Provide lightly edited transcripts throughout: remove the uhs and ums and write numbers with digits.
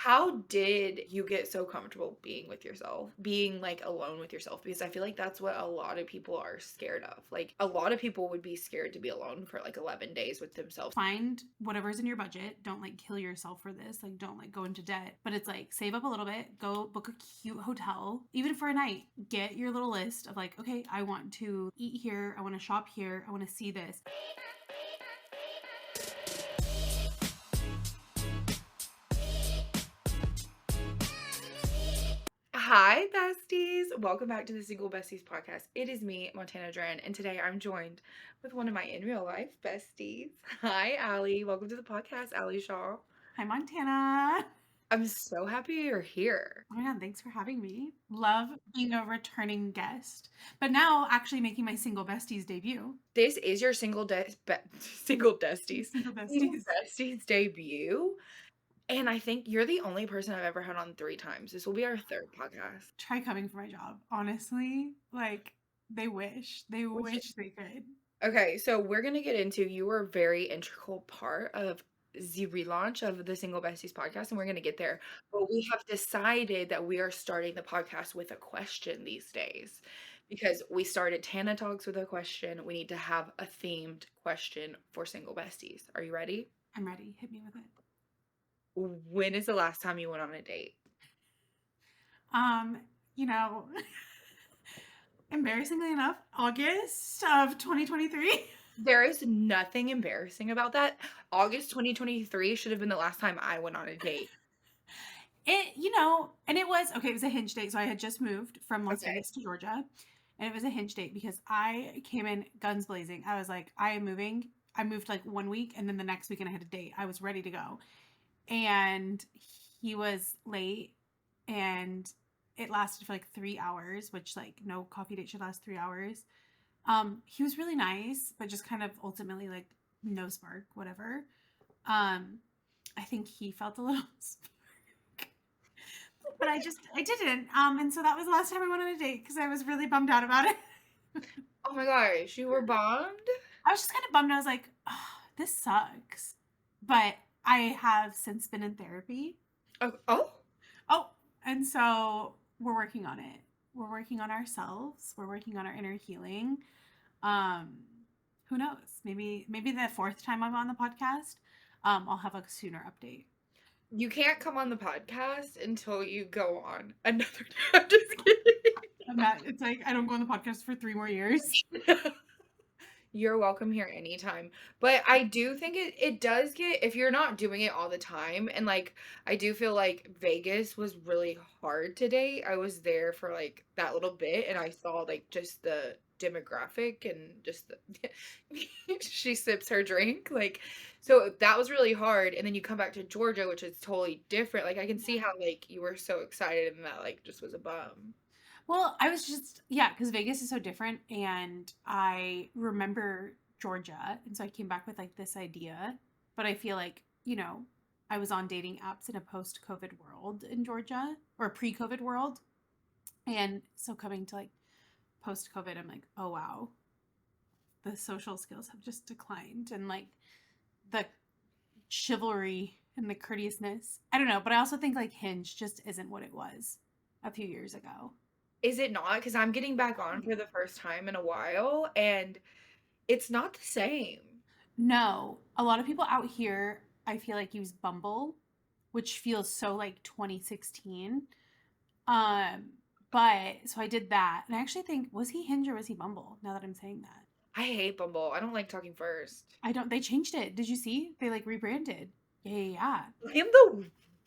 How did you get so comfortable being with yourself, being like alone with yourself? Because I feel like that's what a lot of people are scared of. Like, a lot of people would be scared to be alone for like 11 days with themselves. Find whatever's in your budget. Don't like kill yourself for this. Like, don't like go into debt. But it's like save up a little bit, go book a cute hotel, even for a night. Get your little list of like, okay, I want to eat here, I want to shop here, I want to see this. Hi, besties. Welcome back to the Single Besties Podcast. It is me, Montana Doran, and today I'm joined with one of my in real life besties. Hi, Allie. Welcome to the podcast, Allie Schaal. Hi, Montana. I'm so happy you're here. Oh my God, thanks for having me. Love being a returning guest, but now actually making my Single Besties debut. This is your single besties, Single single Besties. besties debut. And I think you're the only person I've ever had on 3 times. This will be our 3rd podcast. Try coming for my job. Honestly, like they wish. They wish they could. Okay, so we're gonna get into you were a very integral part of the relaunch of the Single Besties podcast, and we're gonna get there. But we have decided that we are starting the podcast with a question these days because we started Tana Talks with a question. We need to have a themed question for Single Besties. Are you ready? I'm ready. Hit me with it. When is the last time you went on a date? Um, you know, embarrassingly enough, August of 2023. There is nothing embarrassing about that. August 2023 should have been the last time I went on a date. And it was okay, it was a hinge date. So I had just moved from Las Okay. Vegas to Georgia, and it was a hinge date because I came in guns blazing. I was like, I am moving. I moved like 1 week, and then the next weekend I had a date. I was ready to go. And he was late, and it lasted for like 3 hours, which like no coffee date should last 3 hours. He was really nice, but just kind of ultimately like no spark, whatever. I think he felt a little spark, but I didn't. And so that was the last time I went on a date because I was really bummed out about it. Oh my gosh, you were bummed? I was just kind of bummed. I was like, oh, this sucks. But I have since been in therapy. Oh, Oh, and so we're working on it. We're working on ourselves. We're working on our inner healing. Um, who knows? Maybe the fourth time I'm on the podcast, I'll have a sooner update. you can't come on the podcast until you go on another. I'm just kidding. I'm not. It's like I don't go on the podcast for 3 more years. You're welcome here anytime. But I do think it does get, if you're not doing it all the time, and like I do feel like Vegas was really hard today. I was there for like that little bit and I saw like just the demographic and just the she sips her drink. Like, so that was really hard. And then you come back to Georgia, which is totally different. Like I can see how like you were so excited and that like just was a bum. Well, I was just yeah, because Vegas is so different, and I remember Georgia, and so I came back with like this idea. But I feel like I was on dating apps in a post-COVID world in Georgia or pre-COVID world, and so coming to like post-COVID, I'm like, oh wow, the social skills have just declined, and like the chivalry and the courteousness. I don't know, but I also think like Hinge just isn't what it was a few years ago. Is it not? Because I'm getting back on for the first time in a while and it's not the same. No, a lot of people out here, I feel like use Bumble, which feels so like 2016. Um, but so I did that, and I actually think was he Hinge or was he Bumble? Now that I'm saying that, I hate Bumble. I don't like talking first. I don't. They changed it. Did you see? They like rebranded. Yeah, yeah, I am the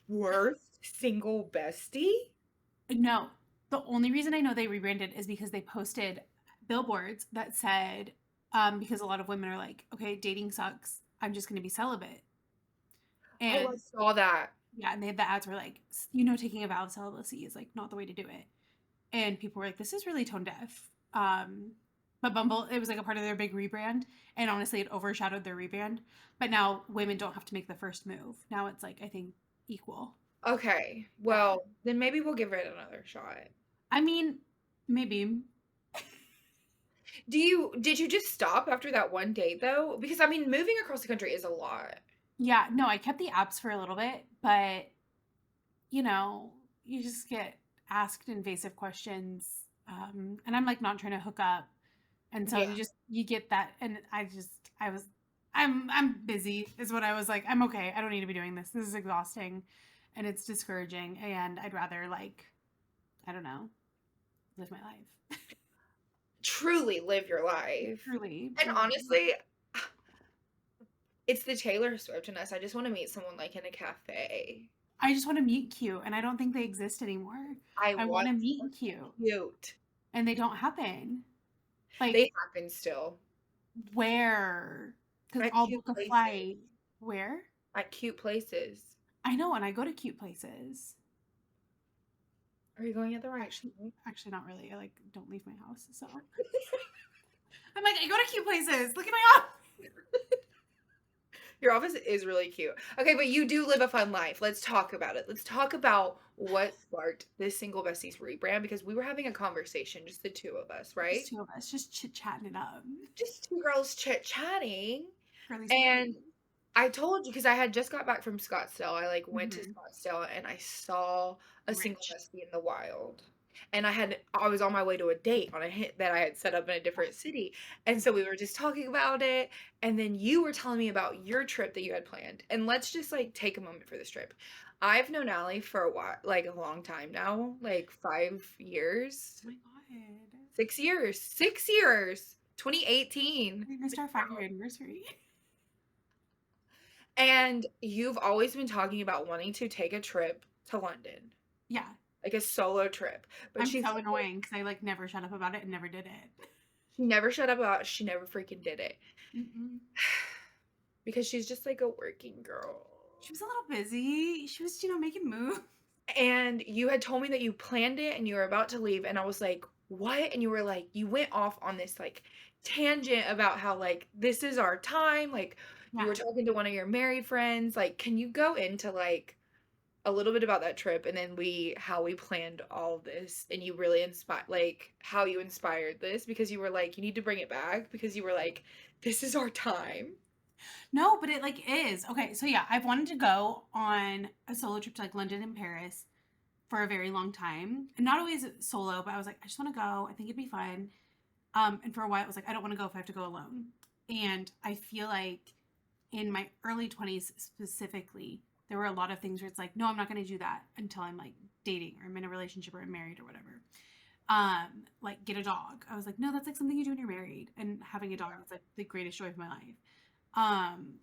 worst single bestie. yeah. No, the only reason I know they rebranded is because they posted billboards that said, because a lot of women are like, okay, dating sucks. I'm just going to be celibate, Oh, I and saw that. yeah, and the ads were like, taking a vow of celibacy is like not the way to do it. And people were like, this is really tone deaf. But Bumble, it was like a part of their big rebrand. And honestly, it overshadowed their rebrand. But now women don't have to make the first move. Now it's like, I think, equal. Okay. Yeah. Well, then maybe we'll give it another shot. I mean, maybe. Did you just stop after that one date though? Because I mean, moving across the country is a lot. Yeah, no, I kept the apps for a little bit, but you know, you just get asked invasive questions. And I'm like not trying to hook up. And so Yeah. you get that. And I'm busy is what I was like. I'm okay. I don't need to be doing this. This is exhausting and it's discouraging. And I'd rather like, I don't know, live my life. Truly live your life. Truly. And honestly, it's the Taylor Swift in us. I just want to meet someone like in a cafe. I just want to meet cute. And I don't think they exist anymore. I I want want to someone meet cute. cute. And they don't happen. Like, They happen still where? Because at I'll cute book a places. flight. Where? At cute places. I know, and I go to cute places. Are you going at the right Actually, time? actually, not really. I like don't leave my house, so I'm like I go to cute places. Look at my office. Your office is really cute. Okay, but you do live a fun life. Let's talk about it. Let's talk about what sparked this Single Besties rebrand because we were having a conversation, just the two of us, Just right? two of us, just chit chatting it up. Just two girls chit-chatting. Girly And squirrely. I told you because I had just got back from Scottsdale. I like went to Mm-hmm. Scottsdale and I saw a single Rich. bestie in the wild. And I was on my way to a date on a hit that I had set up in a different city. And so we were just talking about it. And then you were telling me about your trip that you had planned. And let's just like take a moment for this trip. I've known Allie for a while, like a long time now, like 5 years, Oh my god, 6 years, 6 years, 2018. we missed our 5 year anniversary. And you've always been talking about wanting to take a trip to London, Yeah, like a solo trip. But I'm so annoying because I like never shut up about it and never did it. she never shut up about it. She never freaking did it. Mm-mm. Because she's just like a working girl. She was a little busy. She was, making moves. And you had told me that you planned it and you were about to leave. And I was like, what? And you were like, you went off on this like tangent about how like this is our time. Like you were Yeah. talking to one of your married friends. Like, can you go into like a little bit about that trip and then how we planned all of this and you really inspired like how you inspired this because you were like you need to bring it back because you were like this is our time. No, but it like is. Okay, so yeah, I've wanted to go on a solo trip to like London and Paris for a very long time. And not always solo, but I was like, I just want to go. I think it'd be fun. And for a while, it was like, I don't want to go if I have to go alone. And I feel like in my early 20s specifically, there were a lot of things where it's like, no, I'm not going to do that until I'm like dating or I'm in a relationship or I'm married or whatever. Like get a dog. I was like, no, that's like something you do when you're married. And having a dog is like the greatest joy of my life. Um,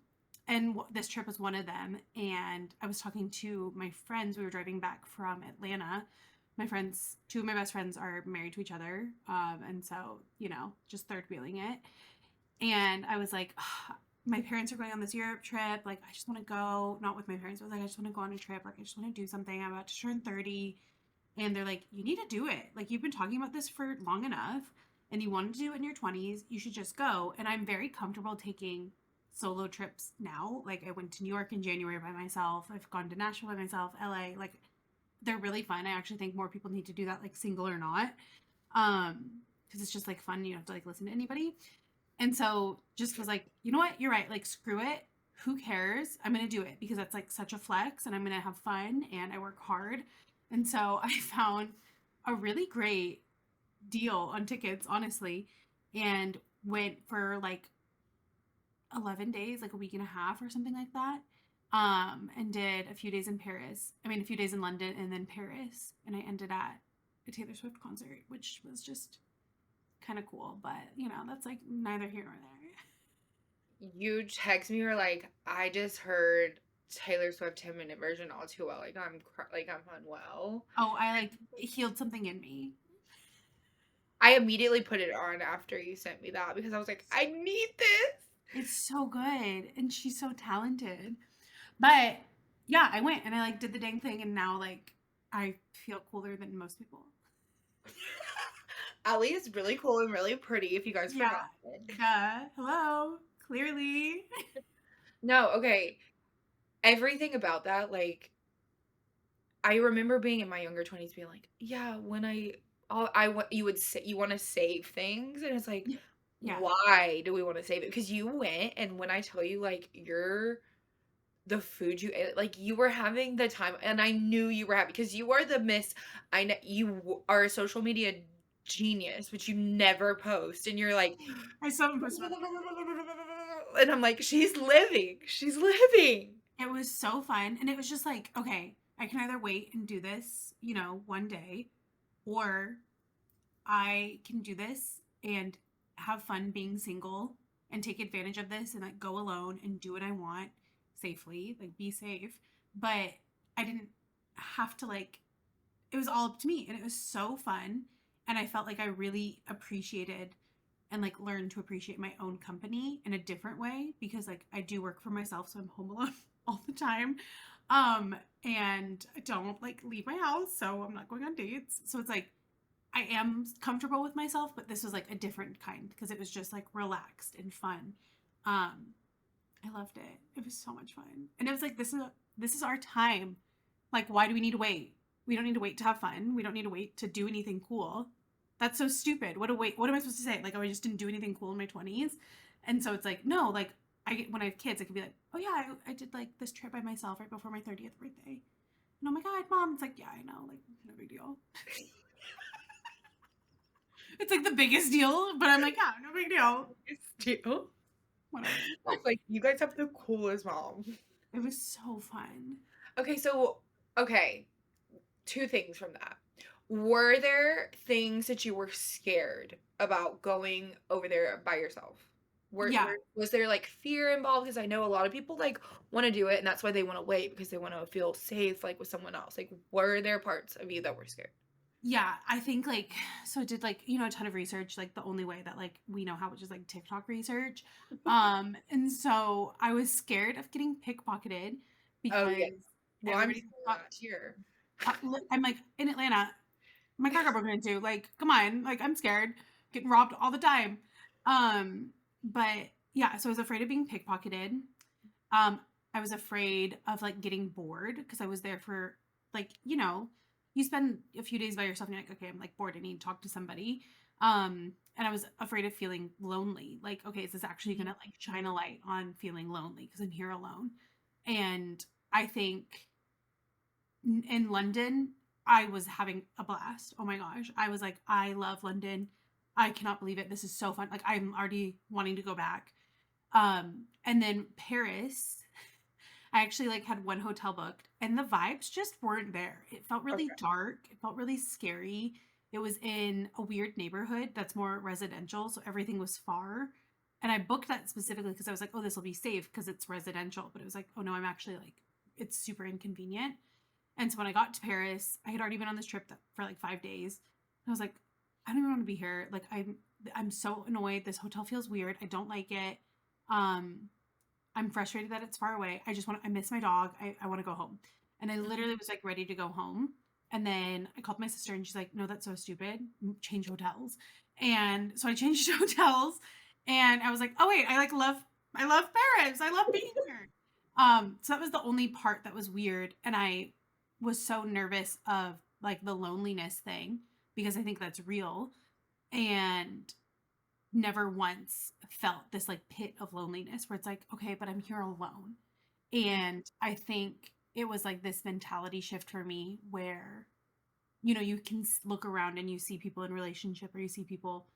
and this trip was one of them. And I was talking to my friends. We were driving back from Atlanta. My friends, two of my best friends are married to each other. And so, just third wheeling it. And I was like, "Ugh, my parents are going on this Europe trip. Like, I just want to go, not with my parents, but like, I just want to go on a trip. Like, I just want to do something. I'm about to turn 30. And they're like, you need to do it. Like, you've been talking about this for long enough and you wanted to do it in your 20s. You should just go. And I'm very comfortable taking solo trips now. Like, I went to New York in January by myself. I've gone to Nashville by myself, LA. Like, they're really fun. I actually think more people need to do that, like, single or not. Because it's just like fun. You don't have to like listen to anybody. And so just was like, you know what? You're right. Like, screw it. Who cares? I'm going to do it because that's like such a flex and I'm going to have fun and I work hard. And so I found a really great deal on tickets, honestly, and went for like 11 days, like a week and a half or something like that. And did a few days in Paris. I mean, a few days in London and then Paris. And I ended at a Taylor Swift concert, which was just kind of cool. But, that's like neither here nor there. You text me, you were like I just heard Taylor Swift 10-minute version all too well like I'm unwell. Oh, I like healed something in me. I immediately put it on after you sent me that because I was like I need this. It's so good. And she's so talented. But yeah, I went and I like did the dang thing. And now like I feel cooler than most people. Allie is really cool and really pretty if you guys Yeah. forgot it. Hello. Clearly. No, okay. Everything about that, like, I remember being in my younger 20s being like, yeah, when you would say you want to save things, and it's like, Yeah. why do we want to save it? Because you went, and when I tell you, like, the food you ate, like, you were having the time, and I knew you were happy because you are the miss I know are a social media genius, but you never post, and you're like, I still haven't posted about and I'm like, she's living." it. It was so fun. And it was just like, okay, I can either wait and do this, you know, one day, or I can do this and have fun being single and take advantage of this and like go alone and do what I want safely, like be safe. But I didn't have to like, it was all up to me and it was so fun. And I felt like I really appreciated and like learned to appreciate my own company in a different way because like I do work for myself, so I'm home alone all the time. And I don't like leave my house, so I'm not going on dates. So it's like I am comfortable with myself, but this was like a different kind because it was just like relaxed and fun. Um, I loved it. It was so much fun, and it was like this is our time. Like, why do we need to wait? We don't need to wait to have fun. We don't need to wait to do anything cool. That's so stupid. What a wait. What am I supposed to say? Like, oh, I just didn't do anything cool in my 20s, and so it's like no. Like, when I have kids, I can be like, oh yeah, I did like this trip by myself right before my 30th birthday. And oh my god, mom, it's like yeah, I know, like no big deal. It's like the biggest deal, but I'm like, yeah, no big deal. Deal. Whatever. I was like, "You guys have the coolest mom." It was so fun. Okay, so okay, 2 things from that. Were there things that you were scared about going over there by yourself? Yeah. Was there, like, fear involved? Because I know a lot of people, like, wanna do it, and that's why they wanna wait because they wanna feel safe, like, with someone else. Like, were there parts of you that were scared? Yeah. I think like, so I did like, a ton of research, like the only way that like we know how, which is like TikTok research. And so I was scared of getting pickpocketed Oh, yeah. because Well, I'm everybody scared of thought, that here. I'm like in Atlanta, my car got broken into. Like, come on, like I'm scared, getting robbed all the time. Um, but yeah, so I was afraid of being pickpocketed. Um, I was afraid of like getting bored because I was there for like, you spend a few days by yourself and you're like, okay, I'm like bored. I need to talk to somebody. And I was afraid of feeling lonely. Like, okay, is this actually Mhm. gonna like shine a light on feeling lonely because I'm here alone? And I think in London, I was having a blast. Oh my gosh. I was like, I love London. I cannot believe it. This is so fun. Like I'm already wanting to go back. And then Paris, I actually like had one hotel booked and the vibes just weren't there. It felt really Okay. dark. It felt really scary. It was in a weird neighborhood that's more residential, so everything was far. And I booked that specifically because I was like, oh, this will be safe because it's residential. But it was like, oh no, I'm actually like, it's super inconvenient. And so when I got to Paris, I had already been on this trip for like 5 days. I was like, I don't even want to be here. Like I'm so annoyed. This hotel feels weird. I don't like it. Um, I'm frustrated that it's far away. I miss my dog. I want to go home. And I Mhm. literally was like ready to go home. And then I called my sister and she's like, no, that's so stupid. Change hotels. And so I changed hotels and I was like, oh wait, I love Paris. I love being here. So that was the only part that was weird. And I was so nervous of like the loneliness thing because I think that's real. And never once felt this like pit of loneliness where it's like, okay, but I'm here alone. And I think it was like this mentality shift for me where, you can look around and you see people in relationship or you see people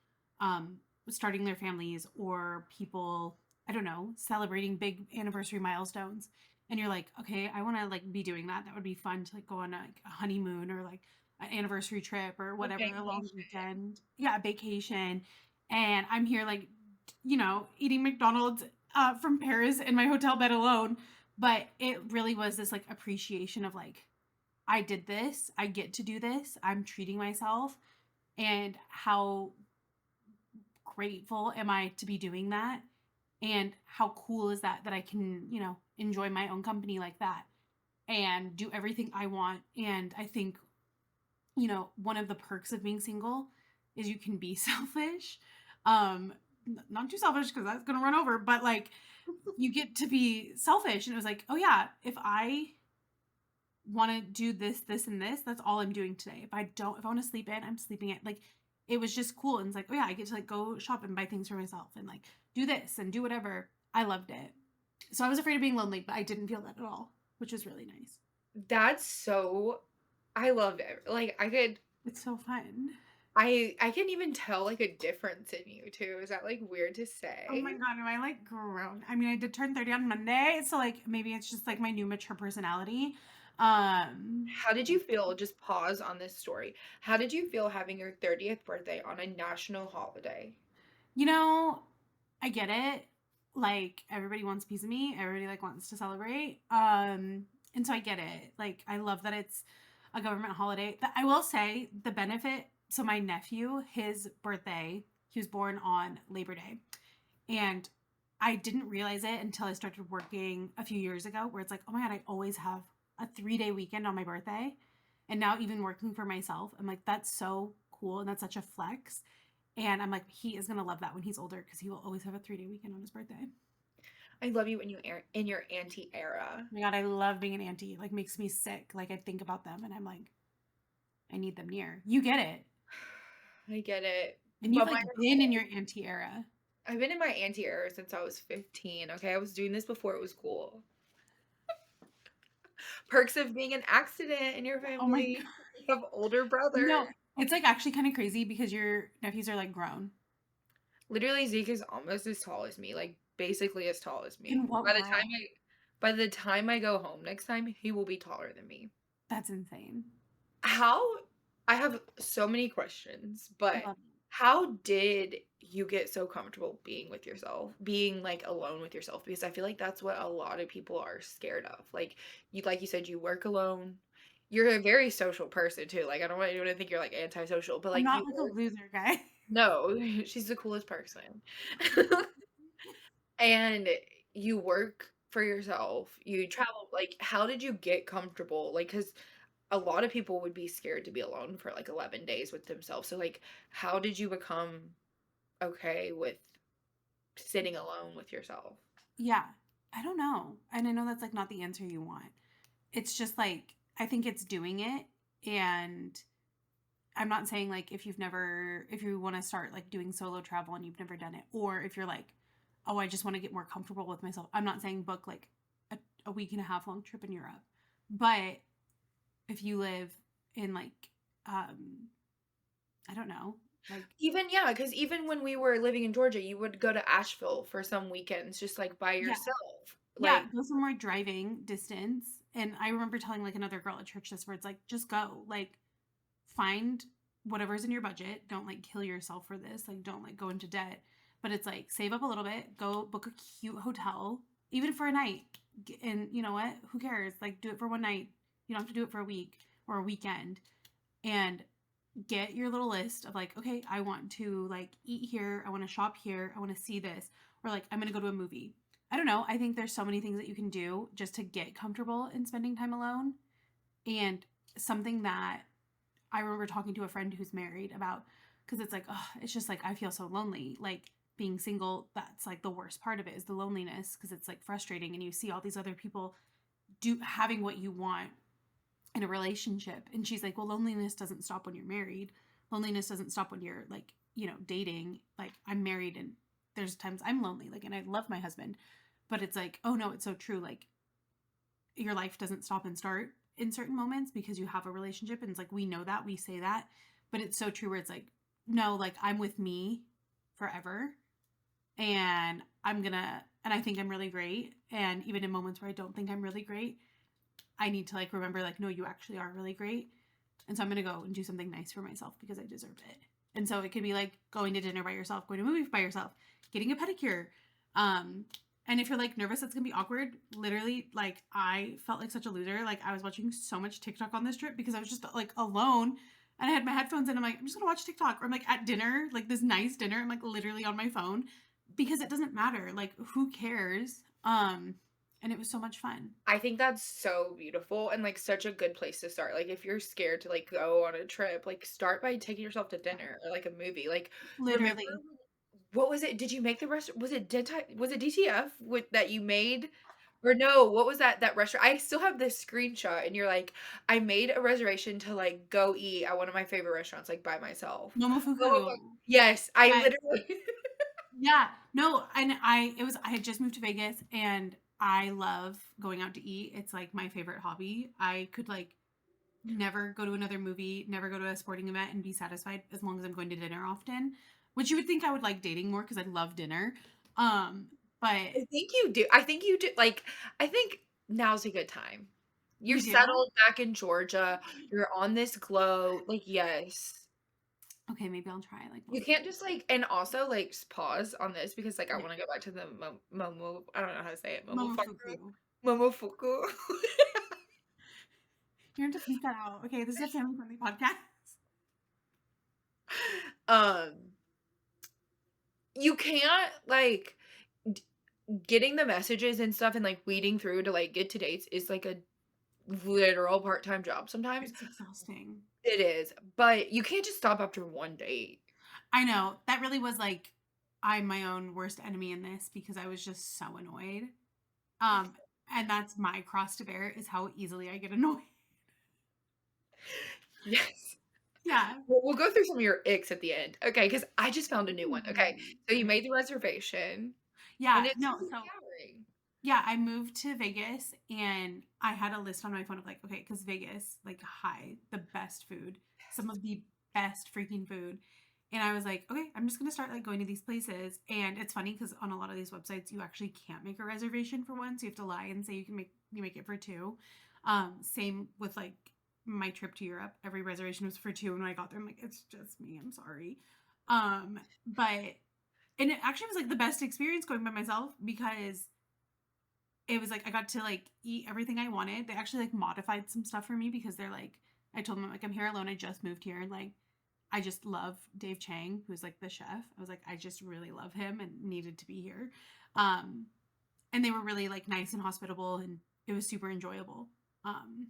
um, starting their families or people, I don't know, celebrating big anniversary milestones. And you're like, okay, I want to like be doing that. That would be fun to like go on like a honeymoon or like an anniversary trip or A whatever, a long vacation. weekend. Yeah, a vacation. And I'm here like, eating McDonald's from Paris in my hotel bed alone. But it really was this like appreciation of like, I did this, I get to do this, I'm treating myself, and how grateful am I to be doing that? And how cool is that I can, enjoy my own company like that and do everything I want. And I think, one of the perks of being single is you can be selfish. Not too selfish because that's going to run over, but like you get to be selfish. And it was like, oh yeah, if I want to do this, this, and this, that's all I'm doing today. If I want to sleep in, I'm sleeping in. Like, it was just cool. And it's like, oh yeah, I get to like go shop and buy things for myself and like do this and do whatever. I loved it. So I was afraid of being lonely, but I didn't feel that at all, which was really nice. That's so I love it. Like, It's so fun. I can even tell, like, a difference in you too. Is that, like, weird to Oh my say? god, am I like grown? I mean, I did turn 30 on Monday, so like maybe it's just like my new mature personality. How did you feel just pause on this story. How did you feel having your 30th birthday on a national holiday? You know, I get it. Like everybody wants a piece of me. Everybody like wants to celebrate. And so I get it. Like I love that it's a government holiday. I will say the benefit. So my nephew, his birthday, he was born on Labor Day, and I didn't realize it until I started working a few years ago. Where it's like, oh my god, I always have a 3 day weekend on my birthday, and now even working for myself, I'm like, that's so cool, and that's such a flex. And I'm like, he is gonna love that when he's older because he will always have a 3 day weekend on his birthday. Oh I love you when you are in your auntie era. my god, I love being an auntie. It like makes me sick. Like I think about them and I'm like, I need them near. You get it. I get it. And you've But like mine are been in cool. your auntie era. I've been in my auntie era since I was 15. Okay, I was doing this before it was cool. Perks of being an accident in your Oh my family. god. You have older No, brothers. it's like actually kind of crazy because your nephews are like grown. Literally, Zeke is almost as tall as me, like basically as tall as me. In what world? By the time I go home next time, he will be taller than me. That's insane. How I have so many questions, I but love it. how did you get so comfortable being with yourself, being like alone with yourself? Because I feel like that's what a lot of people are scared of. Like you said, you work alone. You're a very social person too. Like I don't want anyone to think you're like antisocial, but I'm like not you like a work. loser guy. No, she's the coolest person. And you work for yourself. You travel. Like how did you get comfortable? Like cuz a lot of people would be scared to be alone for like 11 days with themselves. So like how did you become okay with sitting alone with yourself? Yeah. I don't know. And I know that's like not the answer you want. It's just like I think it's doing it. And I'm not saying like if you want to start like doing solo travel and you've never done it, or if you're like, oh, I just want to get more comfortable with myself. I'm not saying book like a week and a half long trip in Europe. But if you live in like, um, I don't know, like, Even yeah, because even when we were living in Georgia, you would go to Asheville for some weekends just like by yeah, yourself. yeah, Like go somewhere driving distance. And I remember telling like another girl at church this where it's like, just go, like, find whatever's in your budget. Don't like kill yourself for this. Like, don't like go into debt. But it's like save up a little bit, go book a cute hotel, even for a night. And you know what? Who cares? Like, do it for one night. You don't have to do it for a week or a weekend. And get your little list of like, okay, I want to like eat here, I want to shop here, I want to see this, or like I'm going to go to a movie. I don't know. I think there's so many things that you can do just to get comfortable in spending time alone. And something that I remember talking to a friend who's married about, because it's like, oh, it's just like I feel so lonely. Like being single, that's like the worst part of it is the loneliness because it's like frustrating and you see all these other people do having what you want in a relationship. And she's like, well, loneliness doesn't stop when you're married. Loneliness doesn't stop when you're like, you know, dating. Like I'm married and there's times I'm lonely, like, and I love my husband, but it's like, oh no, it's so true. Like your life doesn't stop and start in certain moments because you have a relationship. And it's like, we know that, we say that, but it's so true where it's like, no, like I'm with me forever and and I think I'm really great. And even in moments where I don't think I'm really great, I need to like remember like no, you actually are really great. And so I'm going to go and do something nice for myself because I deserve it. And so it could be like going to dinner by yourself, going to a movie by yourself, getting a pedicure. Um and if you're like nervous it's going to be awkward, literally like I felt like such a loser. Like I was watching so much TikTok on this trip because I was just like alone and I had my headphones in. I'm like, I'm just going to watch TikTok. Or I'm like at dinner, like this nice dinner, I'm like literally on my phone because it doesn't matter. Like who cares? And it was so much fun. I think that's so beautiful and like such a good place to start. Like if you're scared to like go on a trip, like start by taking yourself to dinner or like a movie. Like remember Literally. what was it? Did you make the restaurant? Was it DTF with that you made? Or no, what was that restaurant? I still have this screenshot and you're like, I made a reservation to like go eat at one of my favorite restaurants like by myself. Momofuku. Blah, blah, blah. Yes, I Yes. literally Yeah. No, and I had just moved to Vegas and I love going out to eat. It's like my favorite hobby. I could like never go to another movie, never go to a sporting event and be satisfied as long as I'm going to dinner often. Which you would think I would like dating more because I love dinner. But I think you do. I think you do. Like, I think now's a good time. You're you do? settled back in Georgia. You're on this glow. Like, yes. Okay, maybe I'll try like You once a can't week. just like, and also like pause on this because like I Yeah. want to go back to the momo. I don't know how to say it. Momofuku. Momofuku. You're going to bleep that out. Okay, this is a family friendly podcast. um, you can't like d- getting the messages and stuff and like weeding through to like get to dates is like a literal part-time job sometimes. It's exhausting. It is, but you can't just stop after one date. I know. That really was like I'm my own worst enemy in this because I was just so annoyed. Um, and that's my cross to bear is how easily I get annoyed. Yes. Yeah. We'll go through some of your icks at the end. Okay, because I just found a new one. Okay, Ooh. so you Okay. made the reservation, and Yeah. it's No. super So empowering. yeah, I moved to Vegas and I had a list on my phone of like, okay, because Vegas, like, hi, the best food, some of the best freaking food. And I was like, okay, I'm just gonna start like going to these places. And it's funny because on a lot of these websites, you actually can't make a reservation for one, so you have to lie and say you make it for two. Same with like my trip to Europe. Every reservation was for two, and when I got there, I'm like, it's just me. I'm sorry. But and it actually was like the best experience going by myself because it was like I got to like eat everything I wanted. They actually like modified some stuff for me because they're like I told them like I'm here alone. I just moved here and like I just love Dave Chang, who's like the chef. I was like I just really love him and needed to be here. Um and they were really like nice and hospitable and it was super enjoyable. Um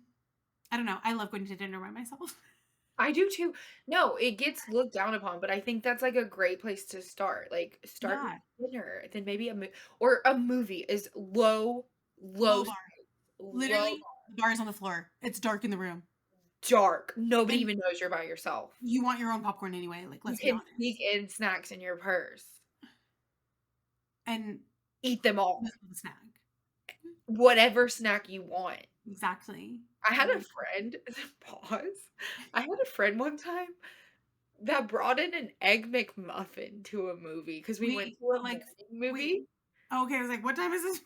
I don't know. I love going to dinner by myself. I do too. No, it gets looked down upon, but I think that's like a great place to start. Like start with Yeah. dinner, then maybe or a movie is low, Low s- bar. low Literally the bar is on the floor. It's dark in the room. dark. Nobody And even knows you're by yourself. you want your own popcorn anyway, like You let's be can honest. sneak in snacks in your purse. And Eat them all. this was a snack. Whatever snack you want. Exactly. I had a Like, friend pause. I had a friend one time that brought in an egg McMuffin to a movie because we went wait, to a but like, morning wait. movie. Okay, I was like, what time is this?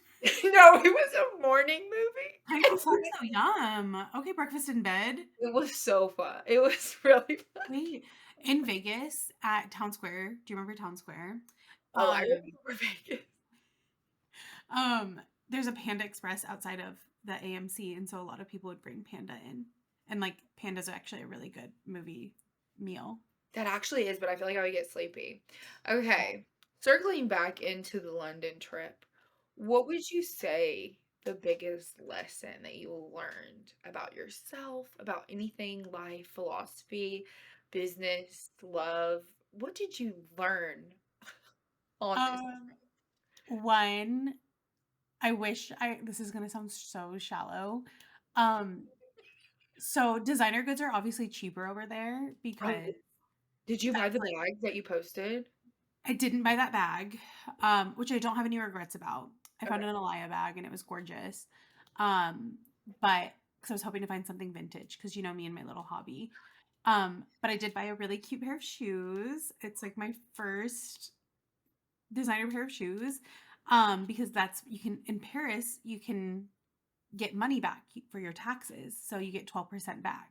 No, it was a morning movie. 10 o'clock, so yum. Okay, breakfast in bed. It was so fun. It was really fun. Wait, in Vegas at Town Square. Do you remember Town Square? Oh, I Um, remember Vegas. there's a Panda Express outside of the AMC, and so a lot of people would bring Panda in, and like Panda's actually a really good movie meal. That actually is, but I feel like I would get sleepy. Okay, circling back into the London trip, what would you say the biggest lesson that you learned about yourself, about anything, life, philosophy, business, love? What did you learn on this? Um, one, I wish I. This is gonna sound so shallow. Um, So designer goods are obviously cheaper over there Oh, because did you buy that's the like bags that you posted? I didn't buy that bag, which I don't have any regrets about. I found Okay. an Alaya bag and it was gorgeous. Um, but because I was hoping to find something vintage, because you know me and my little hobby. But I did buy a really cute pair of shoes. It's like my first designer pair of shoes. Because that's you can in Paris, you can get money back for your taxes. So you get 12% back.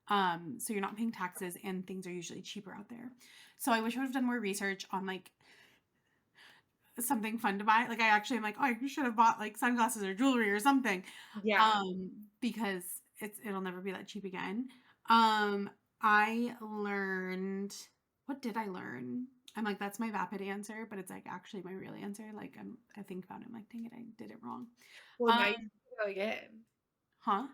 So you're not paying taxes and things are usually cheaper out there. So I wish I would have done more research on like something fun to buy. Like I actually am like, oh, I should have bought like sunglasses or jewelry or something. Yeah. Because it'll never be that cheap again. Um, I learned what did I learn? I'm like, that's my vapid answer, but it's like actually my real answer. Like I think about it, I'm like, dang it, I did it wrong. Well, now you Um, have to go again. huh?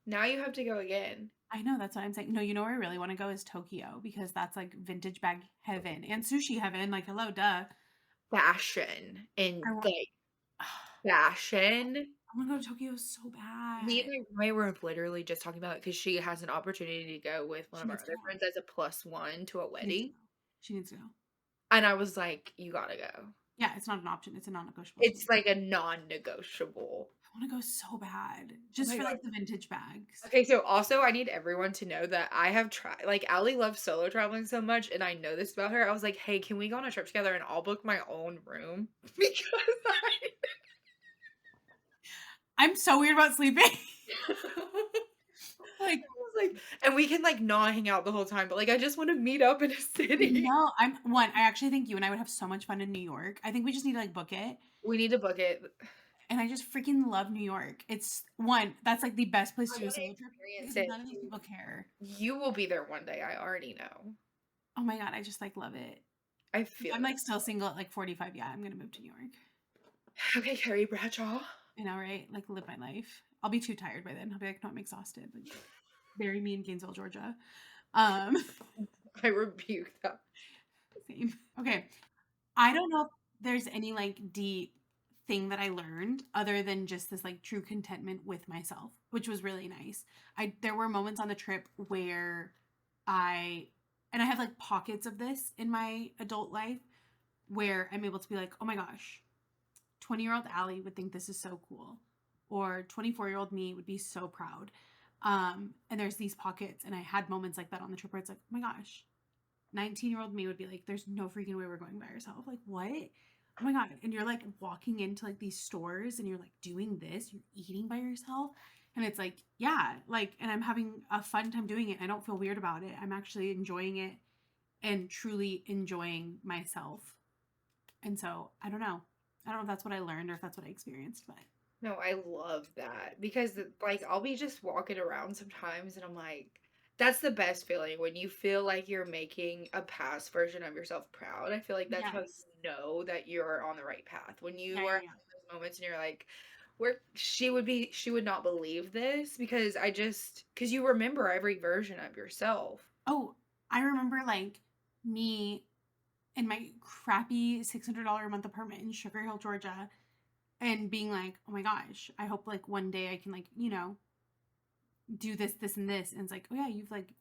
Now you have to go again. I know, that's what I'm saying. No, you know where I really want to go is Tokyo because that's like vintage bag heaven and sushi heaven. Like, hello, duh. Fashion I and want, like fashion. I want to go to Tokyo so Me bad. and my roommate were literally just talking about it because she has an opportunity to go with one She of our needs to other go. friends as a plus one to a She needs to wedding. go. She needs to go. And I was like, you gotta go. Yeah, it's not an option. It's a non-negotiable to It's me. like a non-negotiable. I want to go so bad Oh just my for god. like the vintage bags. Okay, so also I need everyone to know that I have tried like Allie loves solo traveling so much and I know this about her. I was like, "Hey, can we go on a trip together and I'll book my own room?" Because I'm so weird about sleeping. I Like, was like, and we can like not hang out the whole time, but like I just want to meet up in a city. no, I actually think you and I would have so much fun in New York. I think we just need to like book it. We need to book it. And I just freaking love New York. It's one, that's like the best place I to do a want to solo trip experience because it. none of these people care. You will be there one day. I already know. Oh my God, I just like love it. I If feel I'm like it. still single at like 45, yeah, I'm gonna move to New York. Okay, Carrie Bradshaw. I know, right? Like live my life. I'll be too tired by then. I'll be like, no, I'm exhausted. Like bury me in Gainesville, Georgia. Um, I rebuke that. same. Okay. I don't know if there's any like deep thing that I learned other than just this like true contentment with myself, which was really nice. There were moments on the trip where I and I have like pockets of this in my adult life where I'm able to be like, "Oh my gosh, 20-year-old Allie would think this is so cool." Or 24-year-old me would be so proud. And there's these pockets and I had moments like that on the trip where it's like, "Oh my gosh, 19-year-old me would be like, there's no freaking way we're going by ourselves. Like, what? Oh my God. And you're like walking into like these stores and you're like doing this, you're eating by yourself. And it's like, yeah, like, and I'm having a fun time doing it. I don't feel weird about it. I'm actually enjoying it and truly enjoying myself. And so I don't know. I don't know if that's what I learned or if that's what I experienced, but No, I love that because like I'll be just walking around sometimes and I'm like that's the best feeling when you feel like you're making a past version of yourself proud. I feel like that's how you yes. know that you're on the right path. When you Yeah, are yeah, having yeah. those moments and you're like, where she would not believe this because because you remember every version of yourself. Oh, I remember like me in my crappy $600 a month apartment in Sugar Hill, Georgia, and being like, oh my gosh, I hope like one day I can like, do this, this, and this. And it's like, oh yeah, you've like,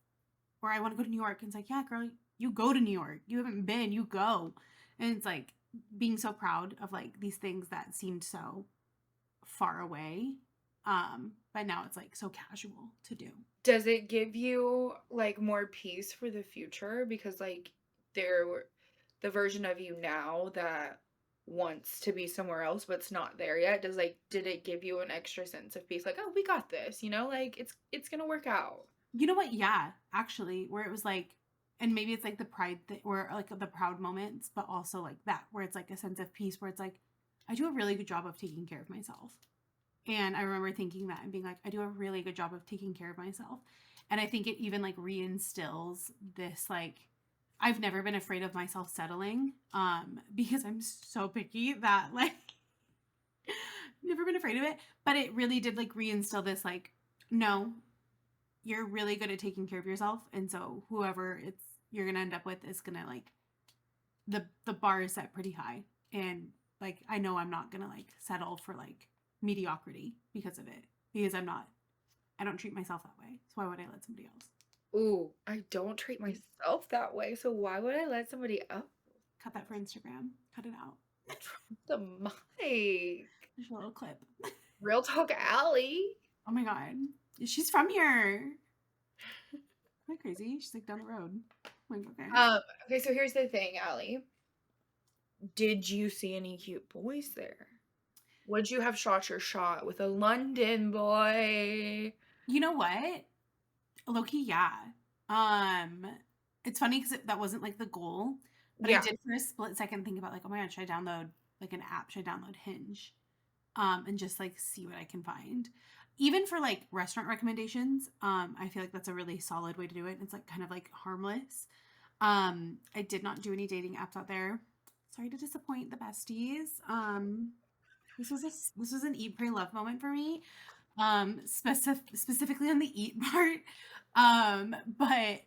or I want to go to New York. And it's like, yeah, girl, you go to New York. You haven't been, you go. And it's like being so proud of like these things that seemed so far away. But now it's like so casual to do. Does it give you like more peace for the future because like there the version of you now that wants to be somewhere else but's not there yet does like did it give you an extra sense of peace like oh we got this like it's gonna work out. You know what? Yeah, actually, where it was like, and maybe it's like the pride thing, or like the proud moments, but also like that, where it's like a sense of peace, where it's like, I do a really good job of taking care of myself. And I remember thinking that and being like, I do a really good job of taking care of myself. And I think it even like reinstills this like, I've never been afraid of myself settling, because I'm so picky that like never been afraid of it. But it really did like reinstill this like, no, you're really good at taking care of yourself, and so whoever it's you're gonna end up with is gonna like the bar is set pretty high, and like I know I'm not gonna like settle for like mediocrity because of it, because I don't treat myself that way, so why would I let somebody else? Ooh, I don't treat myself that way so why would I let somebody else Cut that for Instagram, cut it out. drop the mic? There's a little clip. Real talk alley. Oh my God, she's from here. Am I crazy? She's like down the road. I'm like, okay. Okay so here's the thing Allie, did you see any cute boys there? Would you have shot your shot with a London boy? You know what? Low-key, yeah. Um, it's funny because that wasn't like the goal, but I Yeah. did for a split second think about like, oh my God, should I download like an app? Should I download Hinge? And just like see what I can find. Even for like restaurant recommendations, I feel like that's a really solid way to do it. It's like kind of like harmless. I did not do any dating apps out there. Sorry to disappoint the besties. This was an eat pray love moment for me, specifically on the eat part. But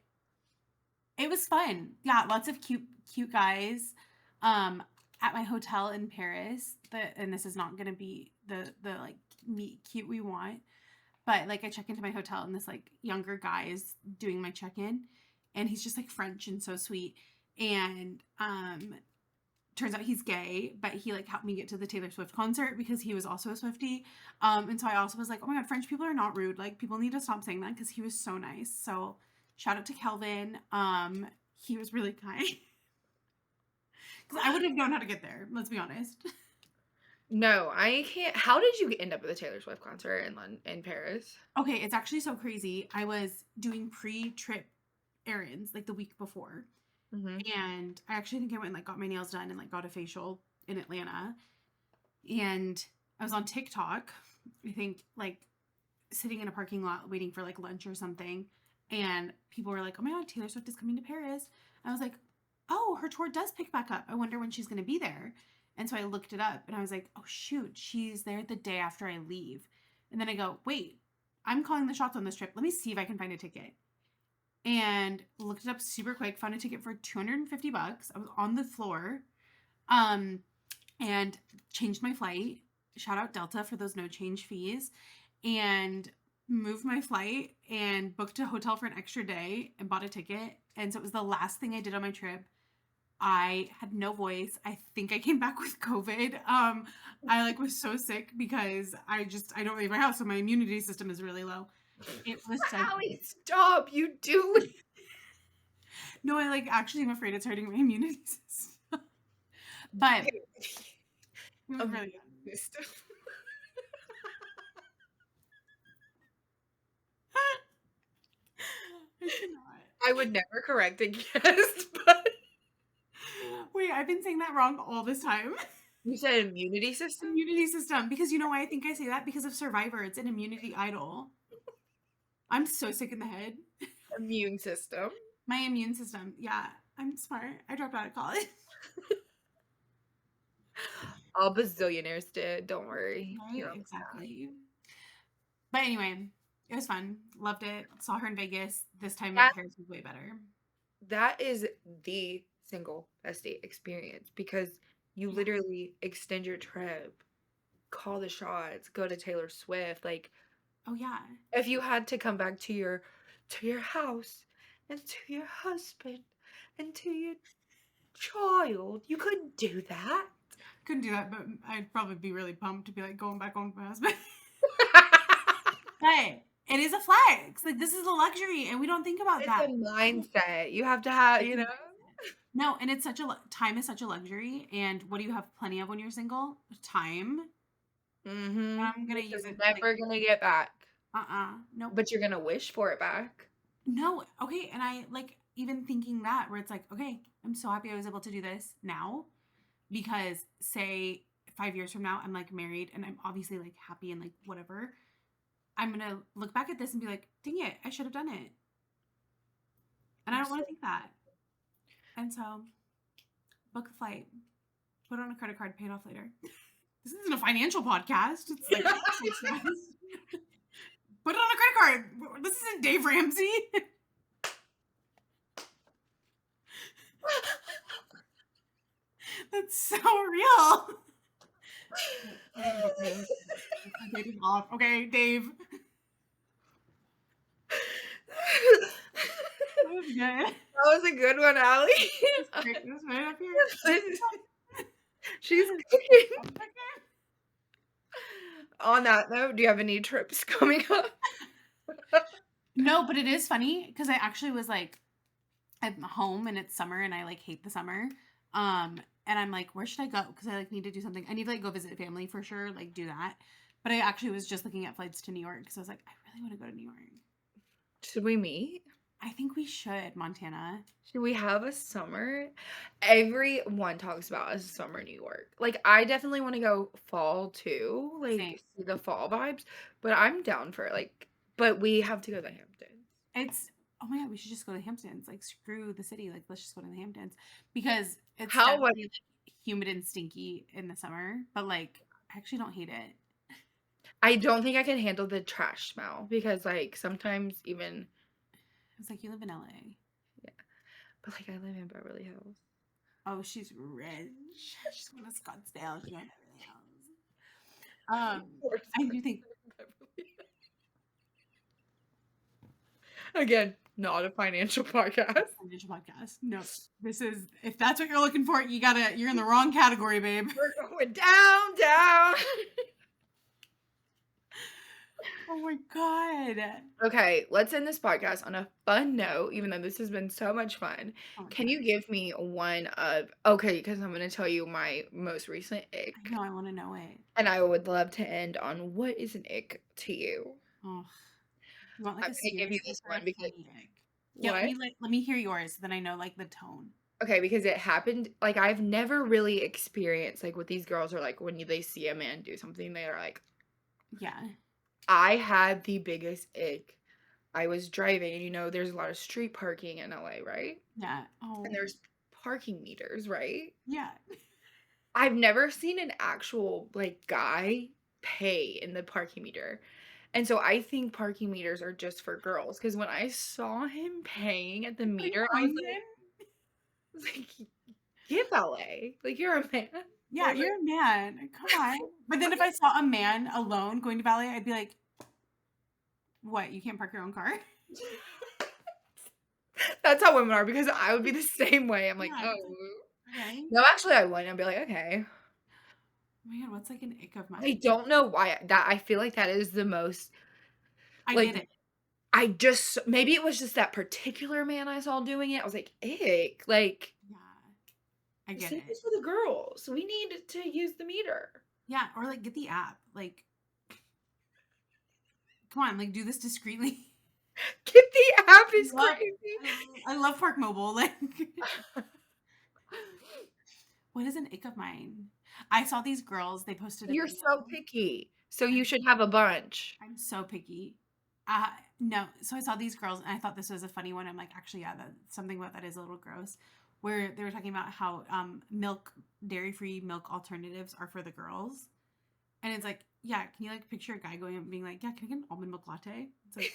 it was fun. Yeah, lots of cute guys. Um, at my hotel in Paris. And this is not gonna be the like meet cute we want. But like I check into my hotel and this like younger guy is doing my check-in, and he's just like French and so sweet. And turns out he's gay, but he like helped me get to the Taylor Swift concert because he was also a Swiftie. And so I also was like, oh my God, French people are not rude. Like people need to stop saying that because he was so nice. So shout out to Kelvin. He was really kind. Because I wouldn't have known how to get there, let's be honest. No, I can't. How did you end up at the Taylor Swift concert in Paris? Okay, it's actually so crazy. I was doing pre-trip errands like the week before. Mm-hmm. And I actually think I went and like got my nails done and like got a facial in Atlanta. And I was on TikTok, I think like sitting in a parking lot waiting for like lunch or something. And people were like, oh my God, Taylor Swift is coming to Paris. I was like, oh, her tour does pick back up. I wonder when she's going to be there. And so I looked it up and I was like, oh shoot, she's there the day after I leave. And then I go, wait, I'm calling the shots on this trip. Let me see if I can find a ticket. And looked it up super quick, found a ticket for $250. I was on the floor. And changed my flight. Shout out Delta for those no change fees. And moved my flight and booked a hotel for an extra day and bought a ticket. And so it was the last thing I did on my trip. I had no voice. I think I came back with COVID. I like was so sick because I don't leave my house, so my immunity system is really low. It was so Allie, stop! You do it. No, I like actually am afraid it's hurting my immunity system. But it was really good. I cannot. I would never correct a guest, but Wait, I've been saying that wrong all this time. you said immunity system? Immunity system. Because you know why I think I say that? Because of Survivor. It's an immunity idol. I'm so sick in the head. Immune system. My immune system. Yeah, I'm smart. I dropped out of college. All bazillionaires did. Don't worry. Right? Exactly. But anyway, it was fun. Loved it. Saw her in Vegas. This time in Paris was way better. That is the single bestie experience because you literally extend your trip, call the shots, go to Taylor Swift. Like, oh yeah. if you had to come back to your house and to your husband and to your child, you couldn't do that. Couldn't do that, but I'd probably be really pumped to be like going back home with my husband. But it is a flex. Like this is a luxury, and we don't think about that. It's a mindset. You have to have, you know. No, and it's such a time is such a luxury. And what do you have plenty of when you're single? Time. Mm-hmm. I'm gonna use it. Never gonna get back. Nope. But you're gonna wish for it back. No. Okay. And I like even thinking that where it's like, okay, I'm so happy I was able to do this now, because say 5 years from now I'm like married and I'm obviously like happy and like whatever. I'm gonna look back at this and be like, dang it, I should have done it. And I don't want to think that. And so, book the flight, put it on a credit card, pay it off later. This isn't a financial podcast. It's like, put it on a credit card. This isn't Dave Ramsey. That's so real. Off. Okay, Dave. That was good. That was a good one, Allie. This right up here. She's cooking. On that note, do you have any trips coming up? No, but it is funny because I actually was like, I'm home and it's summer and I like hate the summer. And I'm like, where should I go? Because I like need to do something. I need to like go visit family for sure, like do that. But I actually was just looking at flights to New York because I was like, I really want to go to New York. Should we meet? I think we should, Montana. Should we have a summer? Everyone talks about a summer New York. Like, I definitely want to go fall too, like Same. see the fall vibes. But I'm down for like, but we have to go to the Hamptons. It's oh my God, we should just go to the Hamptons. Like screw the city. Like let's just go to the Hamptons because it's How was definitely like, humid and stinky in the summer. But like I actually don't hate it. I don't think I can handle the trash smell because like sometimes even It's like you live in LA. yeah, but like I live in Beverly Hills. Oh, she's rich. She's going to Scottsdale. She's going to Beverly Hills. I do think again, not a financial podcast. Financial podcast. No, this is if that's what you're looking for, you're in the wrong category, babe. We're going down, down. Oh my god. Okay, let's end this podcast on a fun note, even though this has been so much fun. Oh my Can god. you give me one of, okay, because I'm going to tell you my most recent I ick, know, I want to know it. and I would love to end on what is an ick to you. Oh, you want like I'm a going to give you serious ick this or a one because, funny ick? Yeah, what? let me hear yours, so then I know like the tone. Okay, because it happened, like, I've never really experienced, like, what these girls are like when they see a man do something, they are like, Yeah. I had the biggest ick. I was driving, and there's a lot of street parking in LA, right? Yeah. And Oh. there's parking meters, right? Yeah. I've never seen an actual, like, guy pay in the parking meter. And so I think parking meters are just for girls. Because when I saw him paying at the Like meter, I was coins like, in? I was like, "Give LA. Like, you're a man." Yeah, Or like, you're a man. Come on. But then if I saw a man alone going to ballet, I'd be like, what? You can't park your own car? that's how women are, because I would be the same way. I'm like, Yeah. "Oh." It's like, okay. No, actually, I wouldn't. I'd be like, "Okay." Oh my god, what's like an ick of I mine? don't know why I feel like that is the most, I like, get it. I just maybe it was just that particular man I saw doing it. I was like, "Ick." Like, Yeah. I the get same it. is for the girls. We need to use the meter. Yeah, or like get the app. Like, come on, like do this discreetly. Get the app I is love crazy. I love Park Mobile. Like what is an ick of mine? I saw these girls, they posted a You're video. so picky, so you I'm should have a bunch. I'm so picky. No, so I saw these girls and I thought this was a funny one. I'm like, actually, yeah, that something about that is a little gross. Where they were talking about how dairy-free milk alternatives are for the girls. And it's like, yeah, can you like picture a guy going up and being like, yeah, can I get an almond milk latte? It's like,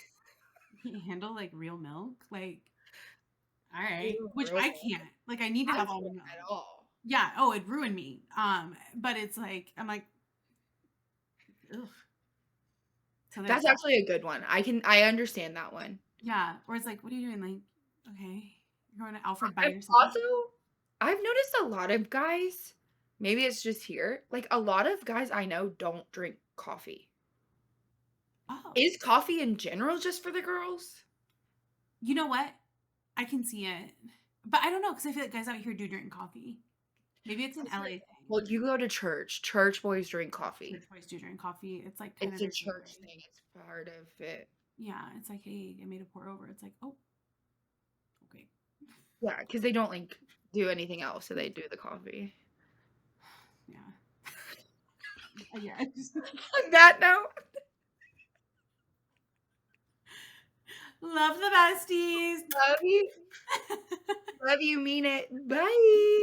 you can't handle like real milk? Like, all right. Ew, Which I really? can't. Like I need to I have can't almond milk. at all. Yeah. Oh, it ruined me. But it's like, I'm like, ugh. So there's That's that. actually a good one. I understand that one. Yeah. Or it's like, what are you doing? Like, okay. You're going to Alfred by I've yourself. also I've noticed a lot of guys, maybe it's just here, like, a lot of guys I know don't drink coffee. Oh. Is coffee in general just for the girls? You know what? I can see it. But I don't know, because I feel like guys out here do drink coffee. Maybe it's an That's LA right. thing. Well, you go to church. Church boys drink Church coffee. boys do drink coffee. It's like kind of It's a their thing, church right? thing. It's part of it. Yeah, it's like, hey, I made a pour over. It's like, oh, okay. Yeah, because they don't, like, do anything else, so they do the coffee. Yeah. Yeah. I just On that note, love the besties. love you. Love you, mean it. Bye.